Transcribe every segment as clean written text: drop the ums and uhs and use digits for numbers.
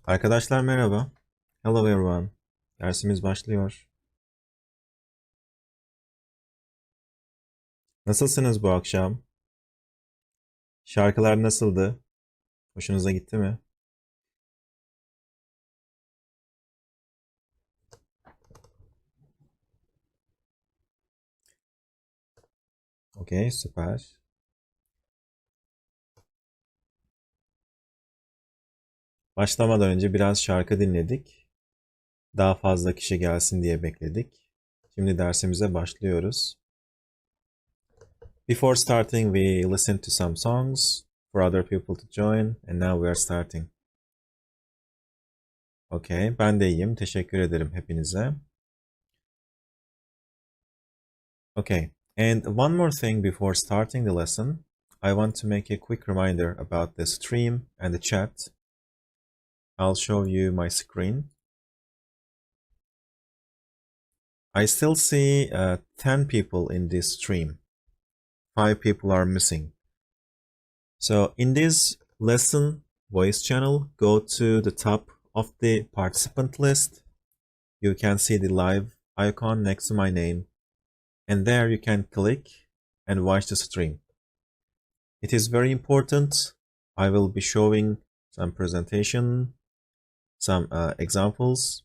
Arkadaşlar merhaba. Hello everyone. Dersimiz başlıyor. Nasılsınız bu akşam? Şarkılar nasıldı? Hoşunuza gitti mi? Okey, süper. Başlamadan önce biraz şarkı dinledik. Daha fazla kişi gelsin diye bekledik. Şimdi dersimize başlıyoruz. Before starting, we listened to some songs for other people to join, and now we are starting. Okay, ben de iyiyim. Teşekkür ederim hepinize. Okay, and one more thing before starting the lesson, I want to make a quick reminder about the stream and the chat. I'll show you my screen. I still see 10 people in this stream. 5 people are missing. So in this lesson voice channel, go to the top of the participant list. You can see the live icon next to my name, and there you can click and watch the stream. It is very important. I will be showing some presentation, some examples,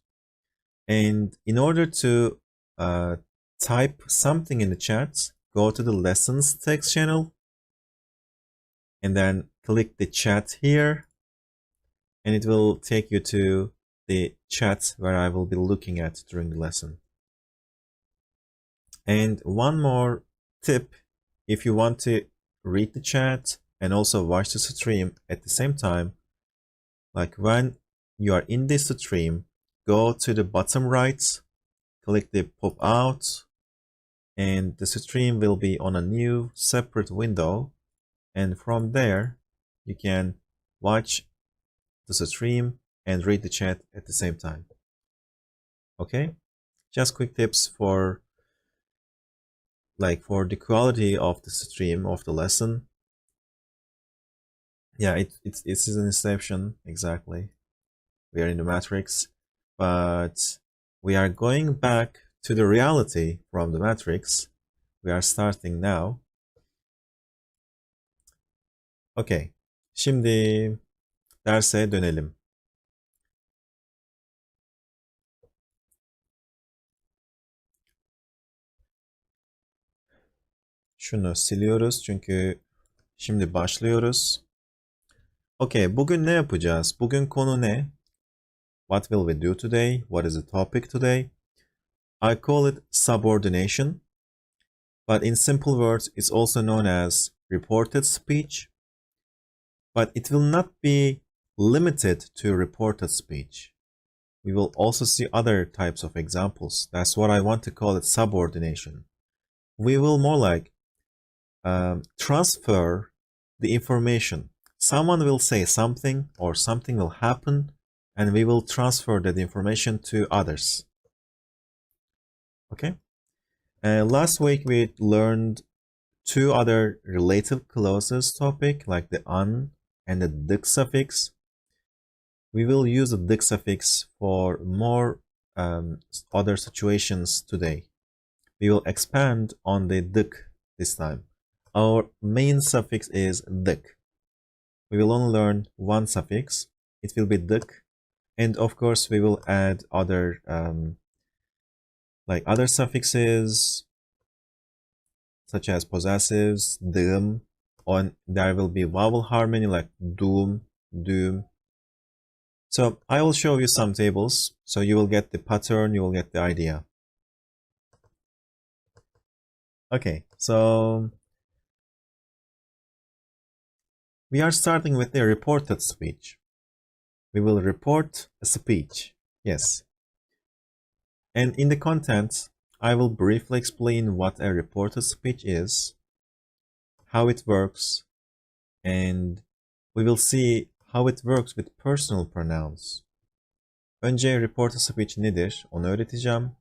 and in order to type something in the chat, go to the lessons text channel and then click the chat here, and it will take you to the chat where I will be looking at during the lesson. And one more tip, if you want to read the chat and also watch the stream at the same time, like when you are in this stream, go to the bottom right, click the pop out, and the stream will be on a new separate window, and from there you can watch the stream and read the chat at the same time. Okay, just quick tips for the quality of the stream of the lesson. Yeah, it's an inception, exactly. We are in the matrix, but we are going back to the reality from the matrix. We are starting now. Okay, şimdi derse dönelim. Şunu siliyoruz çünkü şimdi başlıyoruz. Okay, bugün ne yapacağız? Bugün konu ne? What will we do today? What is the topic today? I call it subordination, but in simple words, it's also known as reported speech, but it will not be limited to reported speech. We will also see other types of examples. That's what I want to call it, subordination. We will more like transfer the information. Someone will say something or something will happen, and we will transfer that information to others. Okay? Last week we learned two other relative clauses topic, like the an and the dık suffix. We will use the dık suffix for more other situations today. We will expand on the dık this time. Our main suffix is dık. We will only learn one suffix. It will be dık, and of course we will add other other suffixes such as possessives, dığım, and there will be vowel harmony like doom, doom. So I will show you some tables, so you will get the pattern, you will get the idea. Okay, so we are starting with the reported speech. We will report a speech, yes. And in the content, I will briefly explain what a reported speech is, how it works, and we will see how it works with personal pronouns. Önce reported speech nedir, onu öğreteceğim.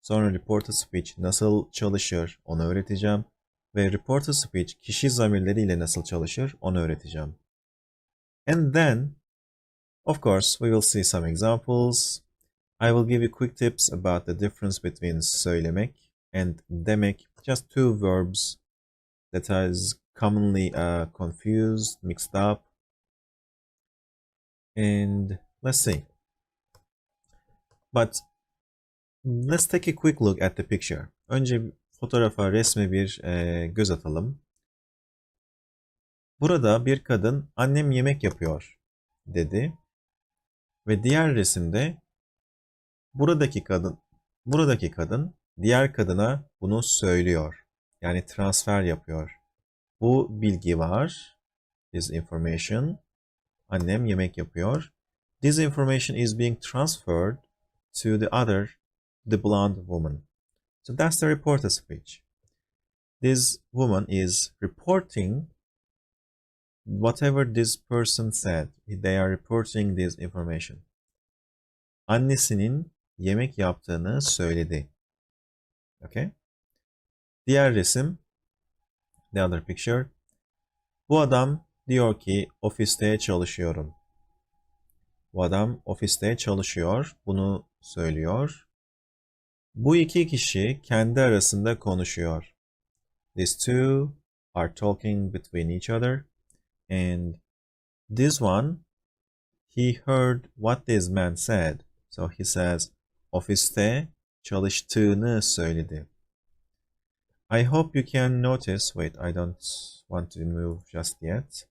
Sonra reported speech nasıl çalışır, onu öğreteceğim. Ve reported speech kişi zamirleriyle nasıl çalışır, onu öğreteceğim. And then Of course, we will see some examples. I will give you quick tips about the difference between söylemek and demek, just two verbs that is commonly confused, mixed up. And let's see. But let's take a quick look at the picture. Önce fotoğrafa, resme bir göz atalım. Burada bir kadın annem yemek yapıyor dedi. Ve diğer resimde buradaki kadın diğer kadına bunu söylüyor. Yani transfer yapıyor. Bu bilgi var. This information. Annem yemek yapıyor. This information is being transferred to the other, the blonde woman. So that's the reporter speech. This woman is reporting whatever this person said. They are reporting this information. Annesinin yemek yaptığını söyledi. Okay? Diğer resim, the other picture. Bu adam diyor ki ofiste çalışıyorum. Bu adam ofiste çalışıyor. Bunu söylüyor. Bu iki kişi kendi arasında konuşuyor. These two are talking between each other. And this one, he heard what this man said. So he says, ofiste çalıştığını söyledi. I hope you can notice, wait, I don't want to move just yet.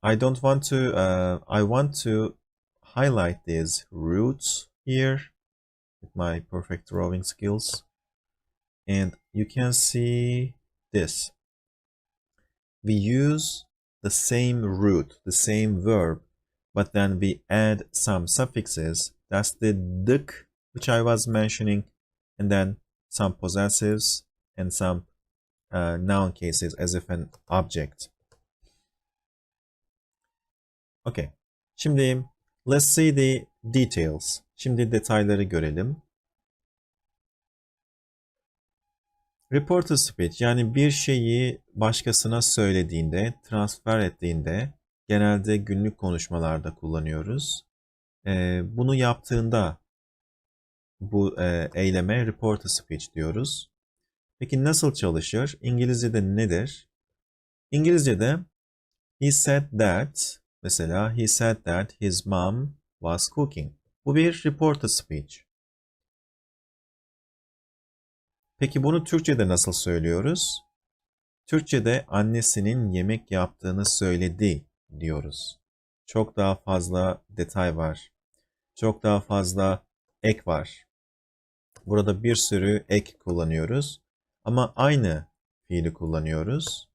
I want to highlight these roots here with my perfect drawing skills. And you can see this. We use the same root, the same verb, but then we add some suffixes. That's the dık, which I was mentioning, and then some possessives and some noun cases as if an object. Okay. Şimdi let's see the details. Şimdi detayları görelim. Reporter speech, yani bir şeyi başkasına söylediğinde, transfer ettiğinde genelde günlük konuşmalarda kullanıyoruz. Bunu yaptığında bu eyleme reporter speech diyoruz. Peki nasıl çalışır? İngilizce'de nedir? İngilizce'de he said that, mesela he said that his mom was cooking. Bu bir reporter speech. Peki bunu Türkçe'de nasıl söylüyoruz? Türkçe'de annesinin yemek yaptığını söyledi diyoruz. Çok daha fazla detay var. Çok daha fazla ek var. Burada bir sürü ek kullanıyoruz. Ama aynı fiili kullanıyoruz.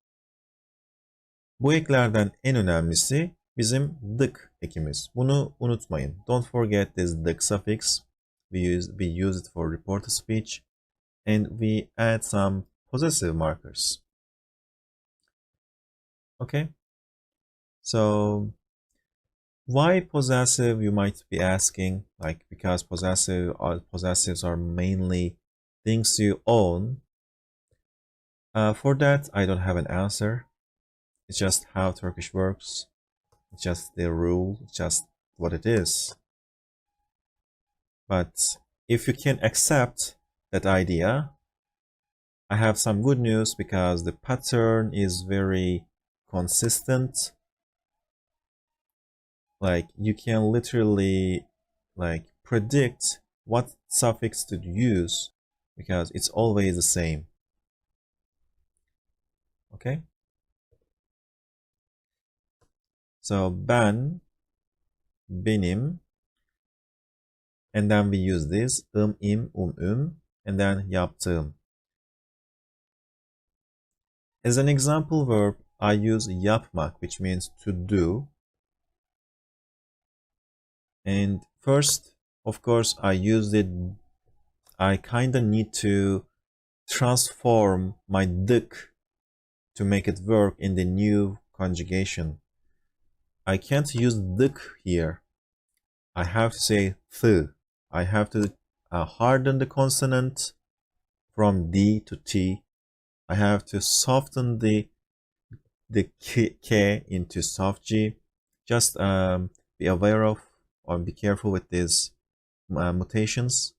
Bu eklerden en önemlisi bizim dık ekimiz. Bunu unutmayın. Don't forget this dık suffix. We use it for reporter speech. And we add some possessive markers. Okay? So, why possessive, you might be asking, like, because possessives are mainly things you own. For that, I don't have an answer. It's just how Turkish works. It's just the rule. It's just what it is. But if you can accept that idea, I have some good news because the pattern is very consistent. Like you can literally like predict what suffix to use because it's always the same. Okay? So ben, benim, and then we use this im, and then yaptığım. As an example verb, I use yapmak, which means to do. And first, of course, I kind of need to transform my dık to make it work in the new conjugation. I can't use dık here. I have to say th. I have to harden the consonant from D to T. I have to soften the k into soft G. Just be aware of or be careful with these mutations.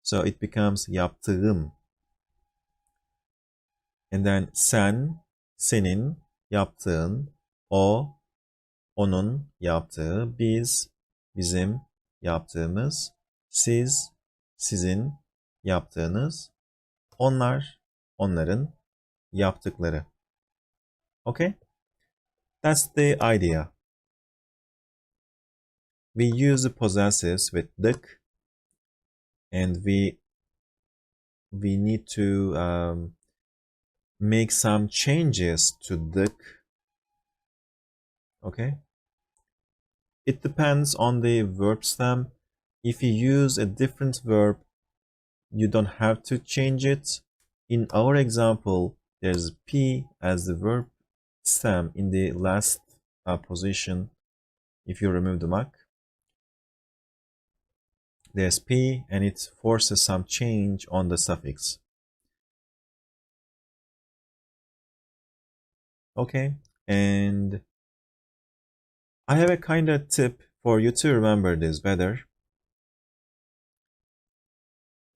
So it becomes yaptığım. And then sen, senin, yaptığın, o, onun yaptığı, biz, bizim yaptığımız, siz, sizin yaptığınız, onlar, onların yaptıkları. Okay? That's the idea. We use the possessives with dık, and we need to make some changes to dık. Okay? It depends on the verb stem. If you use a different verb, you don't have to change it. In our example, there's P as the verb stem in the last position. If you remove the mak, there's P and it forces some change on the suffix. Okay, and I have a kind of tip for you to remember this better.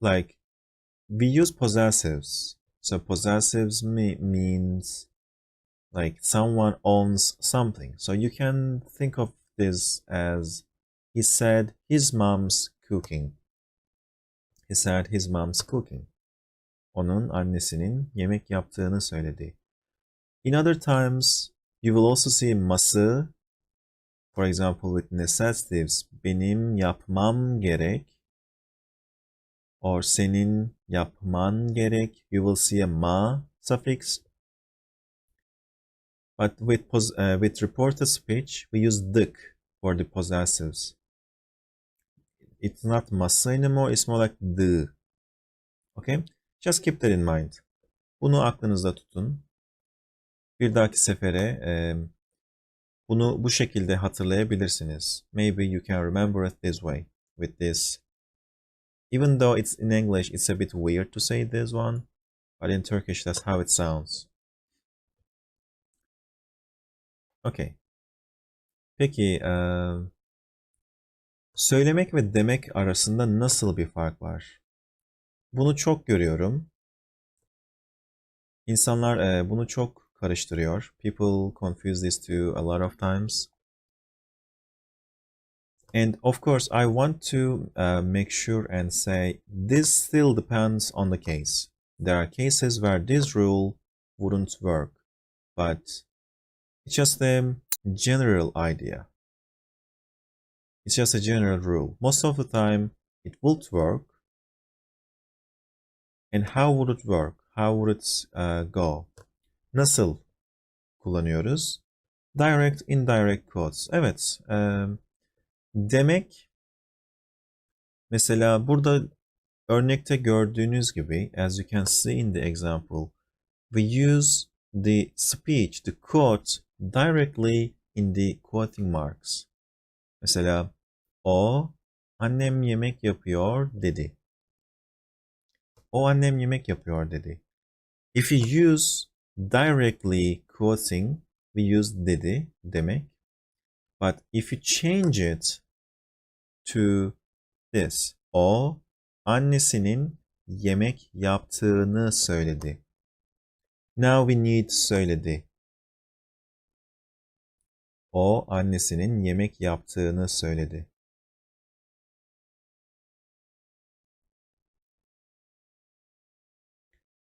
Like, we use possessives. So possessives means like someone owns something. So you can think of this as he said his mom's cooking. He said his mom's cooking. Onun annesinin yemek yaptığını söyledi. In other times, you will also see ması. For example, with necessitives, benim yapmam gerek. Or senin yapman gerek. You will see a ma suffix. But with reported speech, we use dık for the possessives. It's not ması anymore, it's more like dı. Okay? Just keep that in mind. Bunu aklınızda tutun. Bir dahaki sefere bunu bu şekilde hatırlayabilirsiniz. Maybe you can remember it this way, with this. Even though it's in English, it's a bit weird to say this one, but in Turkish, that's how it sounds. Okay. Peki, söylemek ve demek arasında nasıl bir fark var? Bunu çok görüyorum. İnsanlar bunu çok karıştırıyor. People confuse these two a lot of times. And of course, I want to make sure and say this still depends on the case. There are cases where this rule wouldn't work, but it's just a general idea. It's just a general rule. Most of the time, it would work. And how would it work? How would it go? Nasıl kullanıyoruz? Direct, indirect quotes. Evet. Demek, mesela burada örnekte gördüğünüz gibi, as you can see in the example, we use the speech, the quote, directly in the quoting marks. Mesela, o annem yemek yapıyor dedi. O annem yemek yapıyor dedi. If you use directly quoting, we use dedi, demek. But if you change it to this, o annesinin yemek yaptığını söyledi. Now we need söyledi. O annesinin yemek yaptığını söyledi.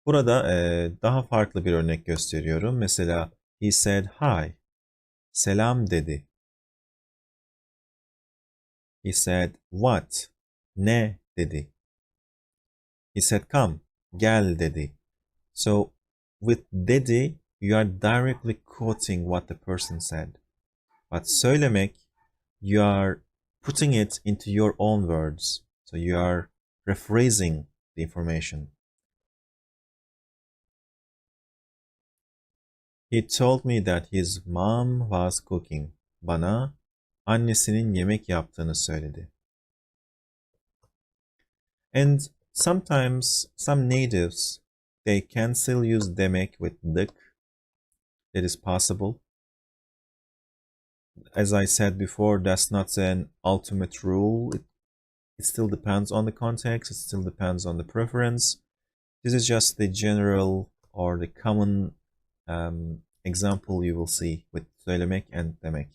Burada daha farklı bir örnek gösteriyorum. Mesela he said hi. Selam dedi. He said what? Ne dedi. He said come. Gel dedi. So with dedi, you are directly quoting what the person said. But söylemek, you are putting it into your own words. So you are rephrasing the information. He told me that his mom was cooking. Bana annesinin yemek yaptığını söyledi. And sometimes some natives, they can still use demek with dık. That is possible. As I said before, that's not an ultimate rule. It still depends on the context, it still depends on the preference. This is just the general or the common example you will see with söylemek and demek.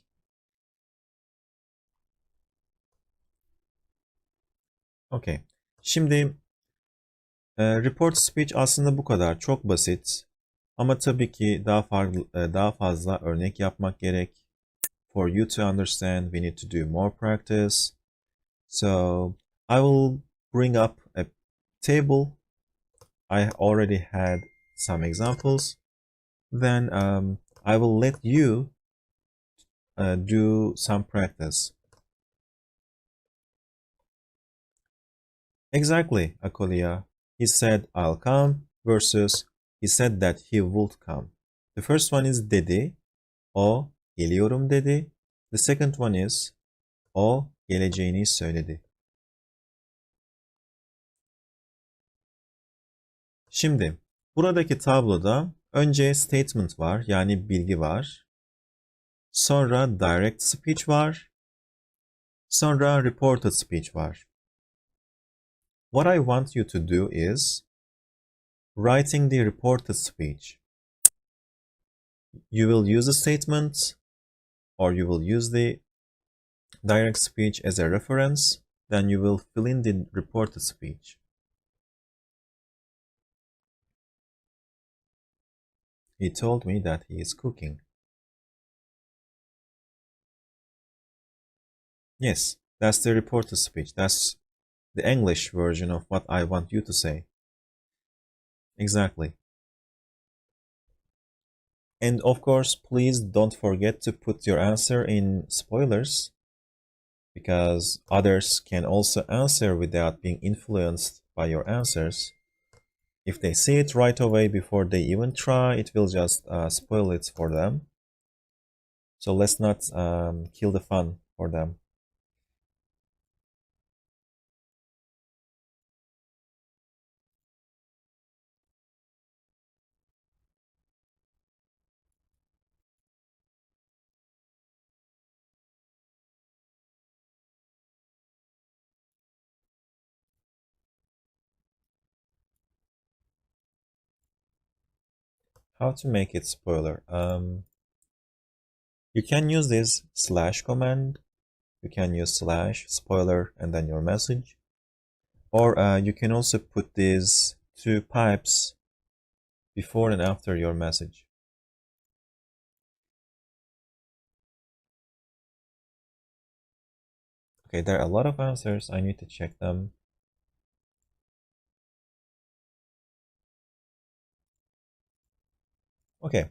Okay. Şimdi report speech aslında bu kadar. Çok basit. Ama tabii ki daha fazla örnek yapmak gerek. For you to understand, we need to do more practice. So I will bring up a table. I already had some examples. Then I will let you do some practice. Exactly, Akolia. He said, I'll come versus he said that he would come. The first one is dedi. O geliyorum dedi. The second one is o geleceğini söyledi. Şimdi buradaki tabloda önce statement var, yani bilgi var. Sonra direct speech var. Sonra reported speech var. What I want you to do is writing the reported speech. You will use a statement or you will use the direct speech as a reference, then you will fill in the reported speech. He told me that he is cooking. Yes, that's the reported speech. That's the English version of what I want you to say. Exactly. And of course, please don't forget to put your answer in spoilers, because others can also answer without being influenced by your answers. If they see it right away before they even try, it will just spoil it for them. So let's not kill the fun for them. How to make it spoiler? You can use this slash command. You can use slash spoiler and then your message. Or you can also put these two pipes before and after your message. Okay, there are a lot of answers. I need to check them. Okay.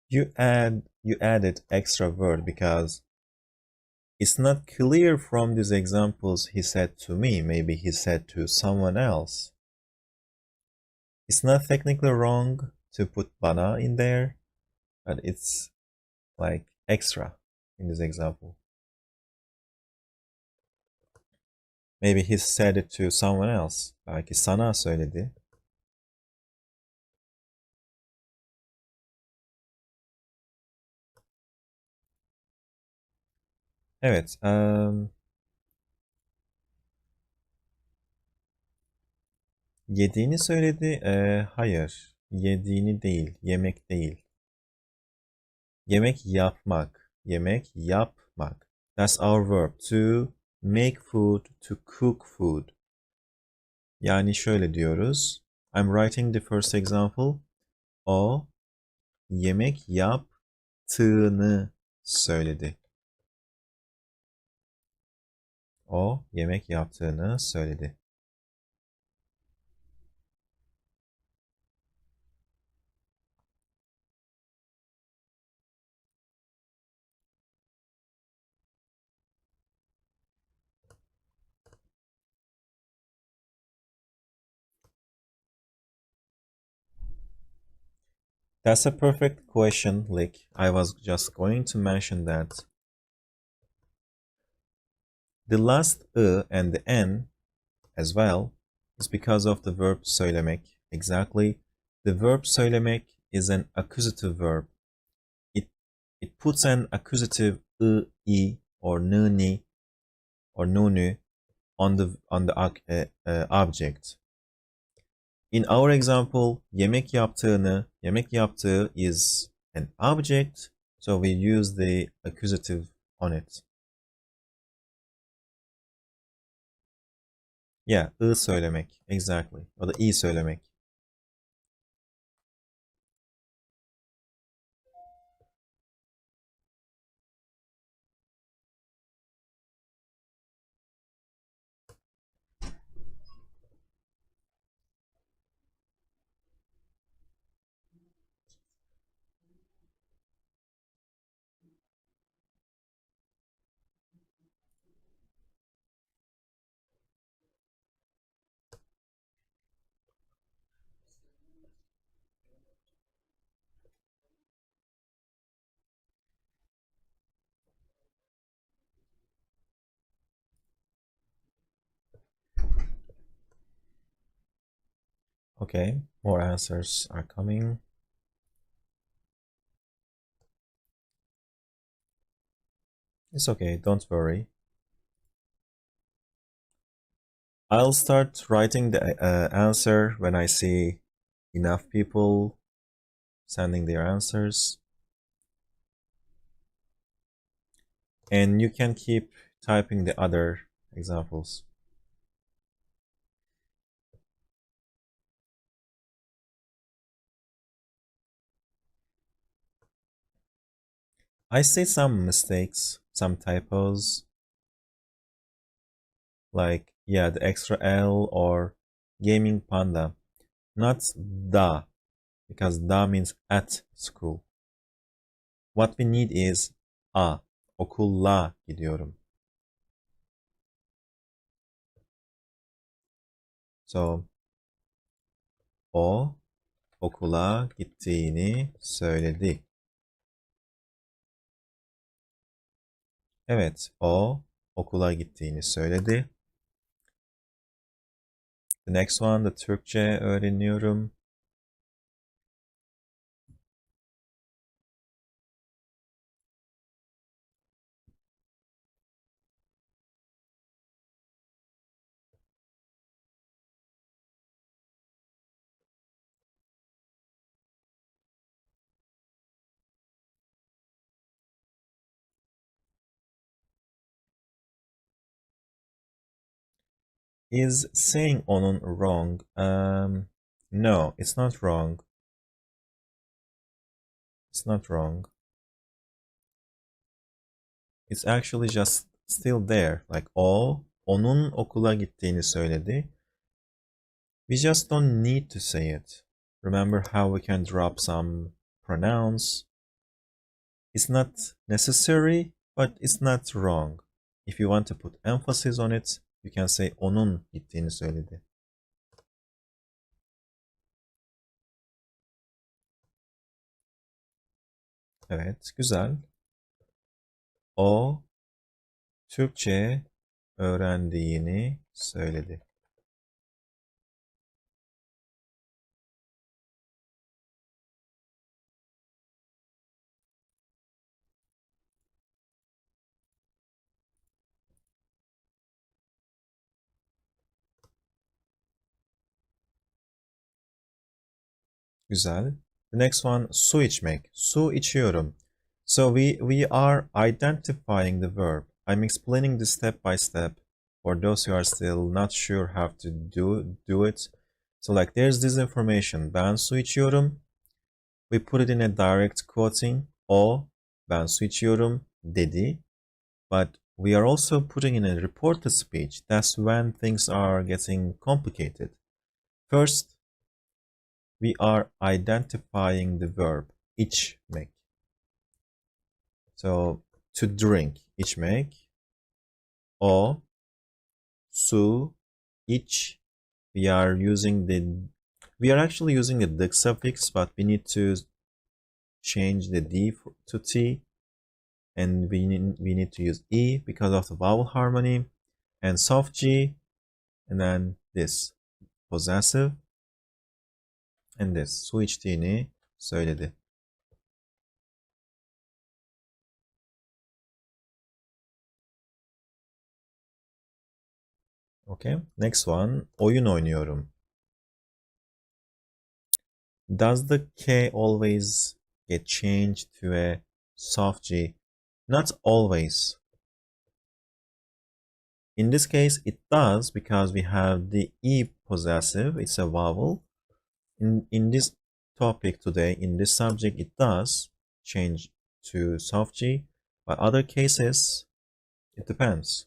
You added extra word because it's not clear from these examples he said to me. Maybe he said to someone else. It's not technically wrong to put bana in there, but it's like extra in this example. Maybe he said it to someone else. Belki sana söyledi. Evet. Yediğini söyledi. Hayır. Yediğini değil. Yemek değil. Yemek yapmak. Yemek yapmak. That's our verb. To make food, to cook food. Yani şöyle diyoruz. I'm writing the first example. O yemek yaptığını söyledi. O yemek yaptığını söyledi. That's a perfect question, Lick. I was just going to mention that the last and the n as well is because of the verb söylemek. Exactly. The verb söylemek is an accusative verb. It puts an accusative I or ni or nunu on the object. In our example, yemek yaptığını, yemek yaptığı is an object, so we use the accusative on it. Yeah, söylemek, exactly. Or the i söylemek. Okay, more answers are coming. It's okay, don't worry. I'll start writing the answer when I see enough people sending their answers. And you can keep typing the other examples. I see some mistakes, some typos, like, yeah, the extra L or gaming panda, not da, because da means at school. What we need is a, okulla gidiyorum. So, o okula gittiğini söyledi. Evet, o okula gittiğini söyledi. The next one, the Türkçe öğreniyorum. Is saying onun wrong? No, it's not wrong. It's not wrong. It's actually just still there. Like o, onun okula gittiğini söyledi. We just don't need to say it. Remember how we can drop some pronouns? It's not necessary, but it's not wrong. If you want to put emphasis on it, you can say onun gittiğini söyledi. Evet, güzel. O Türkçe öğrendiğini söyledi. Güzel. The next one, su içmek. Su içiyorum. So we are identifying the verb. I'm explaining this step by step for those who are still not sure how to do it. So like there's this information. Ben su içiyorum. We put it in a direct quoting. O ben su içiyorum dedi. But we are also putting in a reported speech. That's when things are getting complicated. First, we are identifying the verb içmek. So to drink, içmek. O, su, iç. We are actually using the dık suffix, but we need to change the D to T, and we need to use E because of the vowel harmony, and soft G, and then this possessive, and this su içtiğini söyledi. Okay, next one, oyun oynuyorum. Does the K always get changed to a soft G? Not always. In this case, it does because we have the E possessive, it's a vowel. In this topic today, in this subject, it does change to soft G, but other cases, it depends.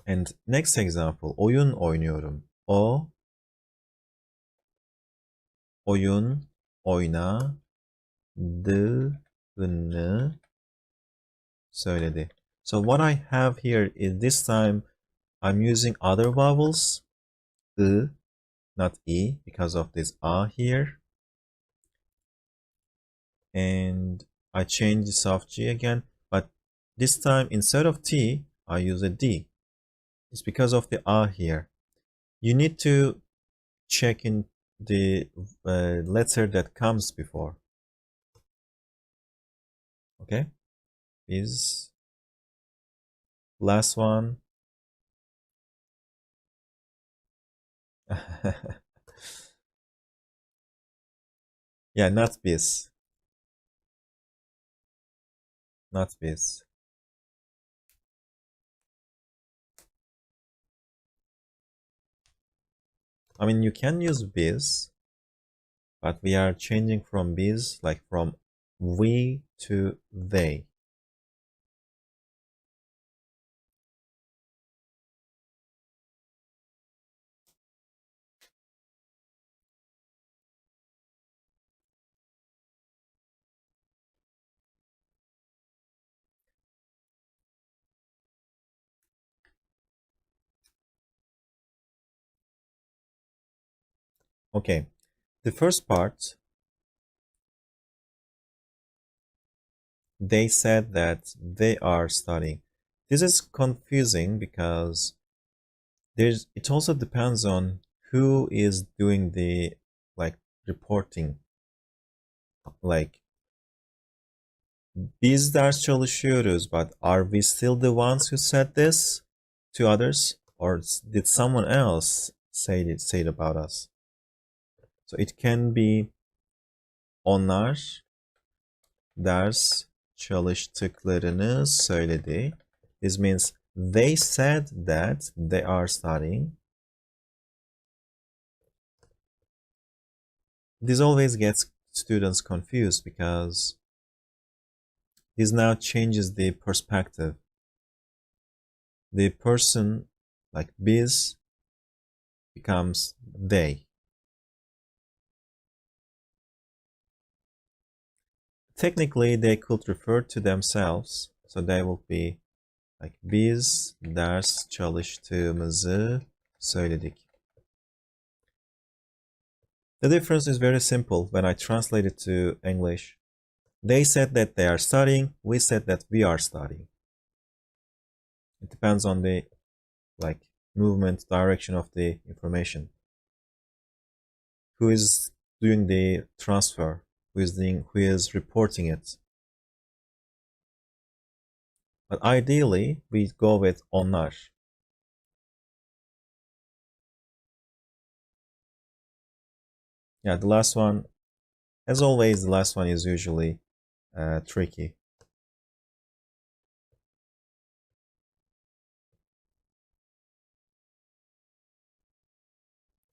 And next example, oyun oynuyorum. Oyun oynadığını söyledi. So what I have here is this time I'm using other vowels, not E, because of this A here. And I change the soft G again, but this time instead of T, I use a D. It's because of the A here. You need to check in the letter that comes before. Okay, is last one. Yeah, not biz. Not biz. I mean, you can use biz, but we are changing from biz, like from we to they. Okay, the first part, they said that they are studying. This is confusing because it also depends on who is doing the like reporting. Like biz ders çalışıyoruz, but are we still the ones who said this to others, or did someone else say it about us? So it can be onlar ders çalıştıklarını söyledi. This means they said that they are studying. This always gets students confused because this now changes the perspective. The person, like biz, becomes they. Technically, they could refer to themselves, so they will be like biz ders çalıştığımızı söyledik. The difference is very simple when I translate it to English. They said that they are studying, we said that we are studying. It depends on the like movement direction of the information. Who is doing the transfer? Who is reporting it? But ideally, we go with onlar. Yeah, the last one, as always, the last one is usually tricky.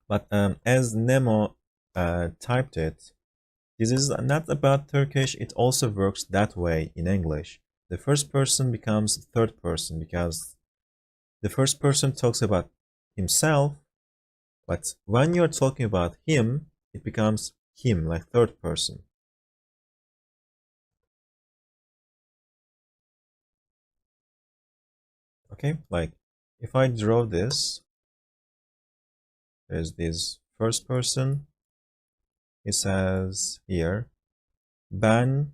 But as Nemo typed it, this is not about Turkish, it also works that way in English. The first person becomes third person because the first person talks about himself, but when you're talking about him, it becomes him, like third person. Okay, like if I draw this, there's this first person, He says here, ben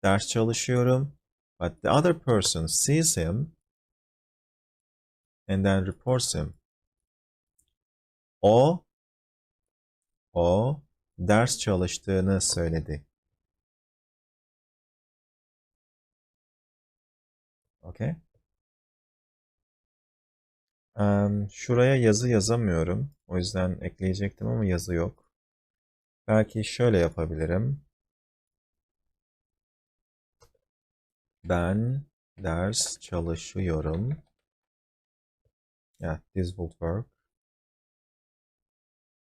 ders çalışıyorum, but the other person sees him and then reports him. O ders çalıştığını söyledi. Okay. Şuraya yazı yazamıyorum. O yüzden ekleyecektim ama yazı yok. Belki şöyle yapabilirim. Ben ders çalışıyorum. Yeah, this will work.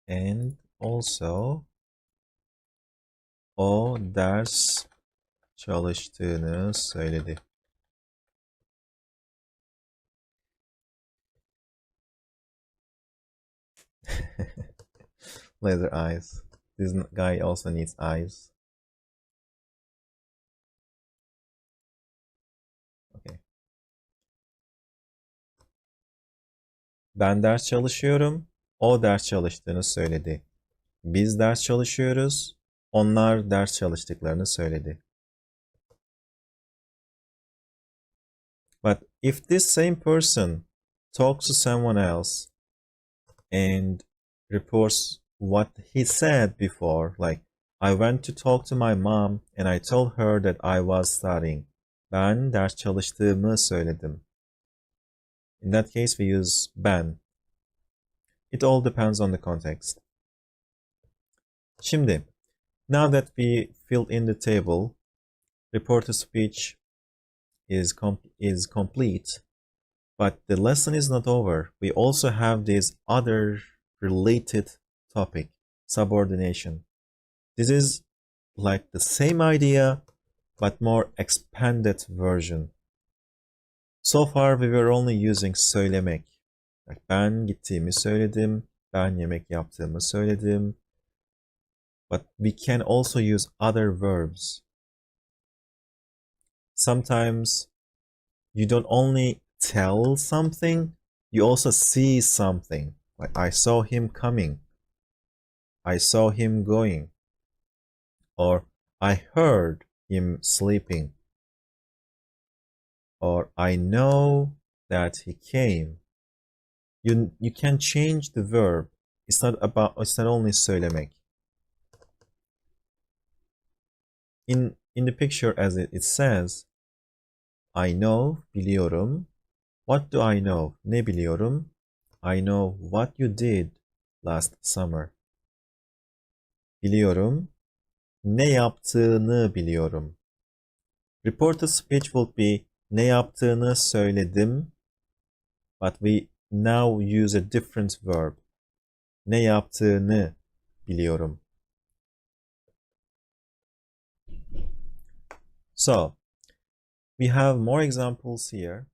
And also o ders çalıştığını söyledi. Laser eyes. This guy also needs eyes. Okay. Ben ders çalışıyorum. O ders çalıştığını söyledi. Biz ders çalışıyoruz. Onlar ders çalıştıklarını söyledi. But if this same person talks to someone else and reports what he said before, like, I went to talk to my mom and I told her that I was studying. Ben ders çalıştığımı söyledim. In that case, we use ben. It all depends on the context. Şimdi, now that we filled in the table, reported speech is complete, but the lesson is not over. We also have this other related topic, subordination. This is like the same idea, but more expanded version. So far, we were only using söylemek. Ben gittiğimi söyledim, ben yemek yaptığımı söyledim. But we can also use other verbs. Sometimes you don't only tell something, you also see something. Like, I saw him coming. I saw him going. Or I heard him sleeping. Or I know that he came. You can change the verb. It's not only söylemek. In the picture, as it says, I know, biliyorum. What do I know? Ne biliyorum? I know what you did last summer. Biliyorum. Ne yaptığını biliyorum. Reported speech will be ne yaptığını söyledim, but we now use a different verb. Ne yaptığını biliyorum. So, we have more examples here.